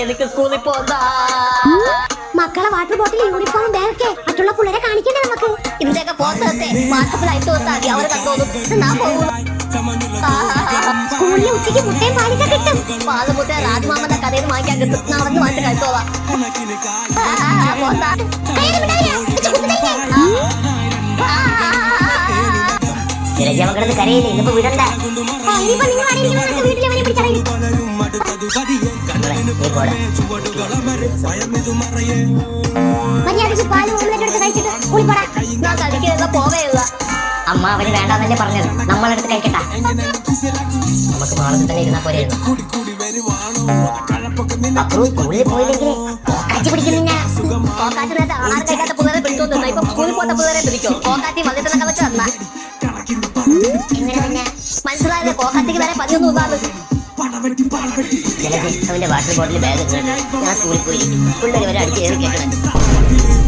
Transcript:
എനിക്ക് സ്കൂളിൽ പോകാ. മക്കളെ വാട്ടർ ബോട്ടിൽ യൂണിഫോം ബാഗൊക്കെ മറ്റുള്ള പിള്ളേരെ കാണിക്കണ്ടേ നമുക്ക്? ഇതിന്റെയൊക്കെ പോത്തത്തെ വാട്സപ്പിൽ അയച്ചു കൊടുത്താൽ മതി, അവർ കണ്ടോളും. ഞാൻ പോകും. സ്കൂളിൽ ഉച്ചയ്ക്ക് മുട്ടയും പാലിക്കെ കിട്ടും. പാല് മുട്ട രാജ്മാമന്റെ കടയിൽ വാങ്ങിക്കാൻ കിട്ടും. ഞാൻ വന്ന് വാങ്ങിച്ച് കഴിച്ചോളാം. കിടന്ന് കരയില്ലേ, ഇന്നിപ്പോ വിടണ്ട. ഞാൻ കഴിക്കുക പോവേയുള്ള. അമ്മ അവന് വേണ്ടാന്നല്ലേ പറഞ്ഞത്, നമ്മളെടുത്ത് കഴിക്കട്ടാ. നമുക്ക് മാളത്തിൽ തന്നെ ഇരുന്നാ പോരെ. അപ്പൊ സ്കൂളിൽ പോയില്ലെങ്കിലേ പോക്കാച്ചി പിടിക്കുന്നില്ല. പോക്കാറ്റിനകത്ത് ആഹാരം കഴിക്കാത്ത പിള്ളേരെ പിടിച്ചോണ്ടിരുന്ന ഇപ്പൊ സ്കൂളിൽ പോത്ത പിള്ളേരെ പിടിക്കും. പോക്കാറ്റി വന്നിട്ട് വെച്ച് തന്ന മനസ്സിലായല്ലേ? പോക്കാറ്റിക്ക് വരെ 11 അവന്റെ വാട്ടർ ബോട്ടിൽ ബാഗ് ഞാൻ സ്കൂളിൽ പോയി പിള്ളേർ വരെ അടിച്ച് കയറി കേൾക്കണം.